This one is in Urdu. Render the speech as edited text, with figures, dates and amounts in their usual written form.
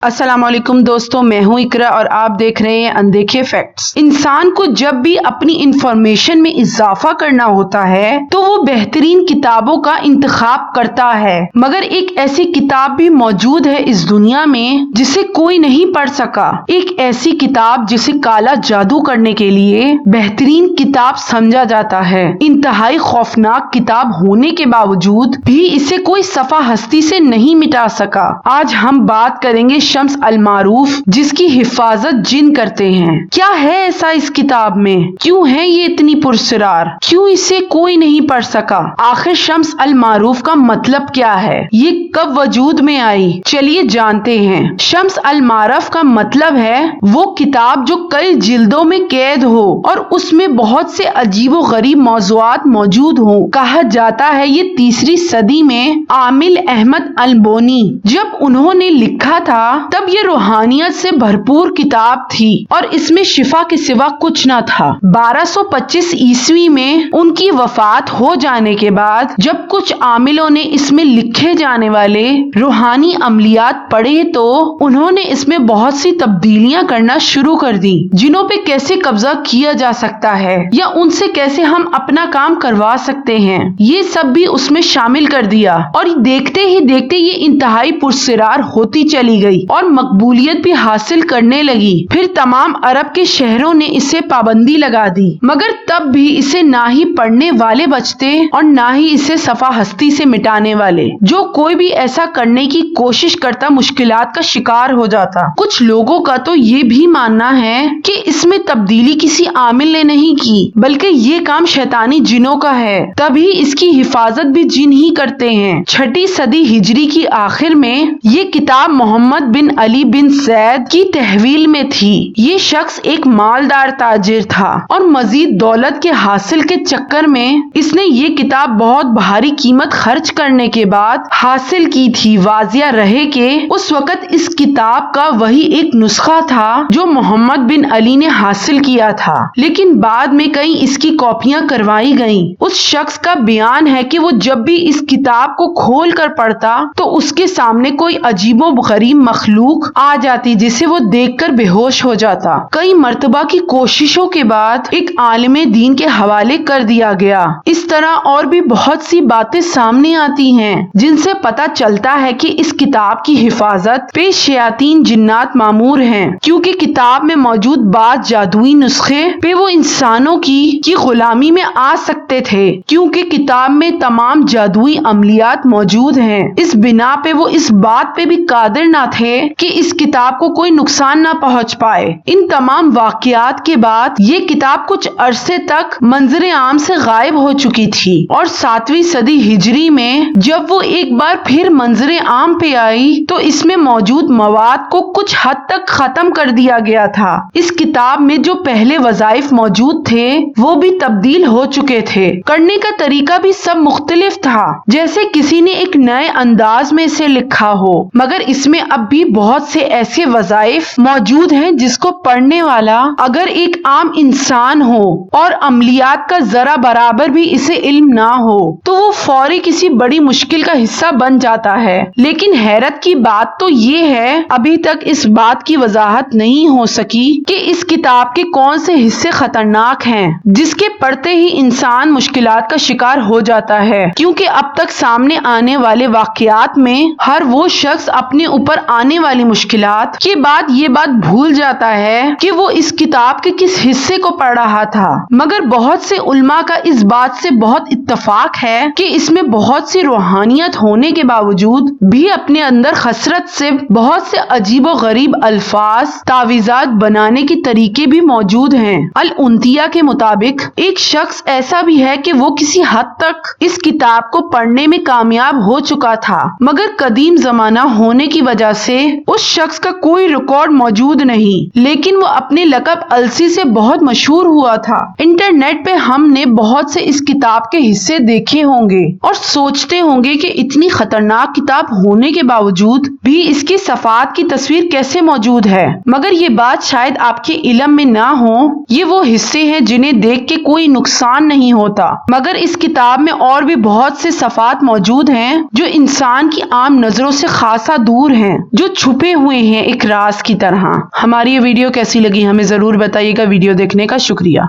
السلام علیکم دوستوں، میں ہوں اقرا اور آپ دیکھ رہے ہیں اندیکھے فیکٹس۔ انسان کو جب بھی اپنی انفارمیشن میں اضافہ کرنا ہوتا ہے تو وہ بہترین کتابوں کا انتخاب کرتا ہے، مگر ایک ایسی کتاب بھی موجود ہے اس دنیا میں جسے کوئی نہیں پڑھ سکا۔ ایک ایسی کتاب جسے کالا جادو کرنے کے لیے بہترین کتاب سمجھا جاتا ہے، انتہائی خوفناک کتاب ہونے کے باوجود بھی اسے کوئی صفحہ ہستی سے نہیں مٹا سکا۔ آج ہم بات کریں گے شمس المعروف، جس کی حفاظت جن کرتے ہیں۔ کیا ہے ایسا اس کتاب میں؟ کیوں ہے یہ اتنی پراسرار؟ کیوں اسے کوئی نہیں پڑھ سکا؟ آخر شمس المعروف کا مطلب کیا ہے؟ یہ کب وجود میں آئی؟ چلیے جانتے ہیں۔ شمس المعارف کا مطلب ہے وہ کتاب جو کئی جلدوں میں قید ہو اور اس میں بہت سے عجیب و غریب موضوعات موجود ہوں۔ کہا جاتا ہے یہ 3 صدی میں عامل احمد البونی جب انہوں نے لکھا تھا تب یہ روحانیت سے بھرپور کتاب تھی اور اس میں شفا کے سوا کچھ نہ تھا۔ 1225 عیسوی میں ان کی وفات ہو جانے کے بعد جب کچھ عاملوں نے اس میں لکھے جانے والے روحانی عملیات پڑھے تو انہوں نے اس میں بہت سی تبدیلیاں کرنا شروع کر دی، جنوں پہ کیسے قبضہ کیا جا سکتا ہے یا ان سے کیسے ہم اپنا کام کروا سکتے ہیں، یہ سب بھی اس میں شامل کر دیا اور دیکھتے ہی دیکھتے یہ انتہائی پراسرار ہوتی چلی گئی اور مقبولیت بھی حاصل کرنے لگی۔ پھر تمام عرب کے شہروں نے اسے پابندی لگا دی، مگر تب بھی اسے نہ ہی پڑھنے والے بچتے اور نہ ہی اسے صفحہ ہستی سے مٹانے والے۔ جو کوئی بھی ایسا کرنے کی کوشش کرتا مشکلات کا شکار ہو جاتا۔ کچھ لوگوں کا تو یہ بھی ماننا ہے کہ اس میں تبدیلی کسی عامل نے نہیں کی بلکہ یہ کام شیطانی جنوں کا ہے، تبھی اس کی حفاظت بھی جن ہی کرتے ہیں۔ 6 صدی ہجری کی آخر میں یہ کتاب محمد بن علی بن زید کی تحویل میں تھی۔ یہ شخص ایک مالدار تاجر تھا اور مزید دولت کے حاصل کے چکر میں اس نے یہ کتاب بہت بھاری قیمت خرچ کرنے کے بعد حاصل کی تھی۔ واضح رہے کہ اس وقت اس کتاب کا وہی ایک نسخہ تھا جو محمد بن علی نے حاصل کیا تھا، لیکن بعد میں کئی اس کی کاپیاں کروائی گئیں۔ اس شخص کا بیان ہے کہ وہ جب بھی اس کتاب کو کھول کر پڑھتا تو اس کے سامنے کوئی عجیب و غریب مخلوق آ جاتی جسے وہ دیکھ کر بے ہوش ہو جاتا۔ کئی مرتبہ کی کوششوں کے بعد ایک عالم دین کے حوالے کر دیا گیا۔ اس طرح اور بھی بہت سی باتیں سامنے آتی ہیں جن سے پتہ چلتا ہے کہ اس کتاب کی حفاظت پہ شیاطین جنات مامور ہیں، کیونکہ کتاب میں موجود بعض جادوئی نسخے پہ وہ انسانوں کی غلامی میں آ سکتے تھے، کیونکہ کتاب میں تمام جادوئی عملیات موجود ہیں۔ اس بنا پہ وہ اس بات پہ بھی قادر نہ تھے کہ اس کتاب کو کوئی نقصان نہ پہنچ پائے۔ ان تمام واقعات کے بعد یہ کتاب کچھ عرصے تک منظر عام سے غائب ہو چکی تھی اور 7ویں صدی ہجری میں جب وہ ایک بار پھر منظر عام پہ آئی تو اس میں موجود مواد کو کچھ حد تک ختم کر دیا گیا تھا۔ اس کتاب میں جو پہلے وظائف موجود تھے وہ بھی تبدیل ہو چکے تھے، کرنے کا طریقہ بھی سب مختلف تھا، جیسے کسی نے ایک نئے انداز میں اسے لکھا ہو، مگر اس میں اب بھی بہت سے ایسے وظائف موجود ہیں جس کو پڑھنے والا اگر ایک عام انسان ہو اور عملیات کا ذرا برابر بھی اسے علم نہ ہو تو وہ فوری کسی بڑی مشکل کا حصہ بن جاتا ہے۔ لیکن حیرت کی بات تو یہ ہے ابھی تک اس بات کی وضاحت نہیں ہو سکی کہ اس کتاب کے کون سے حصے خطرناک ہیں جس کے پڑھتے ہی انسان مشکلات کا شکار ہو جاتا ہے، کیونکہ اب تک سامنے آنے والے واقعات میں ہر وہ شخص اپنے اوپر آنے والی مشکلات کے بعد یہ بات بھول جاتا ہے کہ وہ اس کتاب کے کس حصے کو پڑھ رہا تھا۔ مگر بہت سے علماء کا اس بات سے بہت اتفاق ہے کہ اس میں بہت سی روحانیت ہونے کے باوجود بھی اپنے اندر خسرت سے بہت سے عجیب و غریب الفاظ، تعویذات بنانے کے طریقے بھی موجود ہیں۔ الانتیہ کے مطابق ایک شخص ایسا بھی ہے کہ وہ کسی حد تک اس کتاب کو پڑھنے میں کامیاب ہو چکا تھا، مگر قدیم زمانہ ہونے کی وجہ سے اس شخص کا کوئی ریکارڈ موجود نہیں، لیکن وہ اپنے لقب السی سے بہت مشہور ہوا تھا۔ انٹرنیٹ پہ ہم نے بہت سے اس کتاب کے حصے دیکھے ہوں گے اور سوچتے ہوں گے کہ اتنی خطرناک کتاب ہونے کے باوجود بھی اس کی صفحات کی تصویر کیسے موجود ہے، مگر یہ بات شاید آپ کے علم میں نہ ہو۔ یہ وہ حصے ہیں جنہیں دیکھ کے کوئی نقصان نہیں ہوتا، مگر اس کتاب میں اور بھی بہت سے صفحات موجود ہیں جو انسان کی عام نظروں سے خاصا دور ہیں، جو چھپے ہوئے ہیں ایک راز کی طرح۔ ہماری یہ ویڈیو کیسی لگی ہمیں ضرور بتائیے گا۔ ویڈیو دیکھنے کا شکریہ۔